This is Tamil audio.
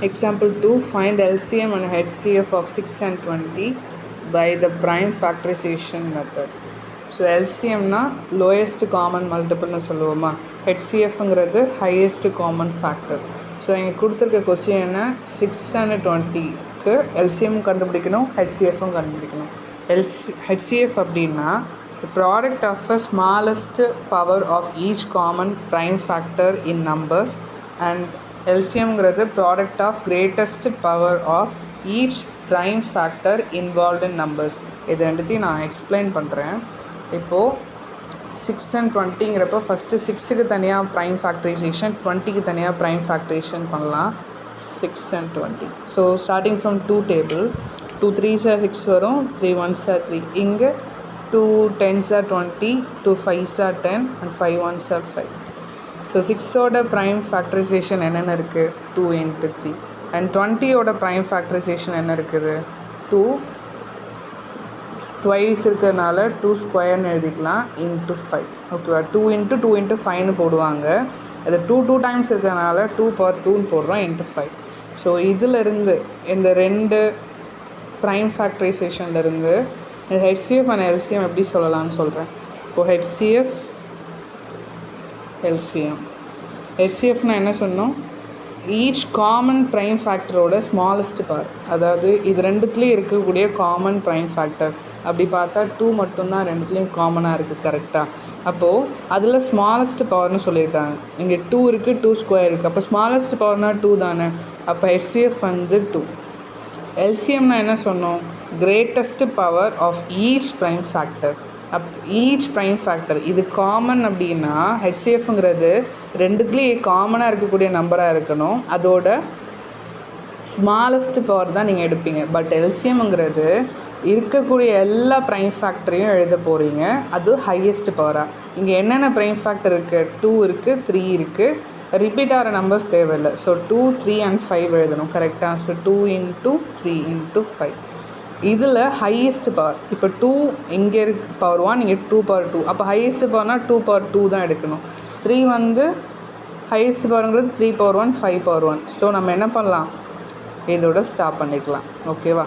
Example 2, find LCM and HCF of 6 and 20 by the prime factorization method. So LCM na lowest common multiple nu solluvom, HCF ங்கிறது highest common factor. So இங்க கொடுத்திருக்க क्वेश्चन என்ன 6 and 20 க்கு LCM கண்டுபிடிக்கணும், HCF கண்டுபிடிக்கணும். HCF அப்படினா the product of a smallest power of each common prime factor in numbers and LCM ங்கிறது product of greatest power of each prime factor involved in numbers. இது ரெண்டுத்தையும் நான் எக்ஸ்பிளைன் பண்ணுறேன். இப்போது 6 and 20ங்கிறப்போ ஃபஸ்ட்டு 6க்கு தனியாக ப்ரைம் ஃபேக்டரைசேஷன், 20க்கு தனியாக ப்ரைம் ஃபேக்டரைசேஷன் பண்ணலாம். 6 and 20. So starting from 2 table, 2 3s are 6 வரும், 3 1s are 3. இங்கே 2 10s are 20, 2 5s are 10 and 5 1s are 5. So 6ஓட ப்ரைம் ஃபேக்டரைசேஷன் என்னென்ன இருக்குது 2 into 3 அண்ட் 20ஓட ப்ரைம் ஃபேக்டரைசேஷன் என்ன இருக்குது 2 ட்வைஸ் இருக்கிறதுனால 2 ஸ்கொயர்னு எழுதிக்கலாம் இன்ட்டு 5. ஓகேவா, 2 into 2 into 5னு போடுவாங்க. அது 2 டைம்ஸ் இருக்கிறதுனால 2 power 2னு போடுறோம் இன்ட்டு 5. ஸோ இதிலிருந்து இந்த ரெண்டு ப்ரைம் ஃபேக்டரைசேஷன்லேருந்து இந்த HCF அண்ட் LCM எப்படி சொல்லலாம்னு சொல்கிறேன். இப்போது HCF LCM. HCFனா என்ன சொன்னோம், ஈச் காமன் ப்ரைம் ஃபேக்டரோட ஸ்மாலஸ்ட் பவர், அதாவது இது ரெண்டுத்துலேயும் இருக்கக்கூடிய காமன் ப்ரைம் ஃபேக்டர். அப்படி பார்த்தா 2 மட்டும்தான் ரெண்டுத்துலேயும் காமனாக இருக்குது, கரெக்டாக. அப்போது அதில் ஸ்மாலஸ்ட் பவர்னு சொல்லியிருக்காங்க. இங்கே 2 இருக்குது, 2 ஸ்கொயர் இருக்குது. அப்போ ஸ்மாலஸ்ட் பவர்னால் 2 தானே. அப்போ HCF வந்து 2. LCMனா என்ன சொன்னோம், greatest power of each prime factor. Each prime factor இது காமன் அப்படின்னா HCFங்கிறது ரெண்டுத்துலேயும் காமனாக இருக்கக்கூடிய நம்பராக இருக்கணும், அதோட ஸ்மாலஸ்ட் பவர் தான் நீங்கள் எடுப்பீங்க. பட் LCMங்கிறது இருக்கக்கூடிய எல்லா ப்ரைம் ஃபேக்டரையும் எழுத போகிறீங்க, அது ஹையஸ்ட் பவராக. இங்கே என்னென்ன ப்ரைம் ஃபேக்டர் இருக்குது, 2 இருக்குது, 3 இருக்குது, ரிப்பீட் ஆகிற நம்பர்ஸ் தேவையில்லை. ஸோ 2 3 and 5 எழுதணும், கரெக்டாக. So 2 into 3 into 5. இதில் ஹையஸ்ட் பவர் இப்போ 2 இங்கே இருக்கு பவர் 1, இங்கே 2 power 2. அப்போ ஹையஸ்ட் பவர்னால் 2 power 2 தான் எடுக்கணும். 3 வந்து ஹையஸ்ட் பவருங்கிறது 3 power 1, 5 power 1. ஸோ நம்ம என்ன பண்ணலாம், இதோட ஸ்டாப் பண்ணிக்கலாம். ஓகேவா.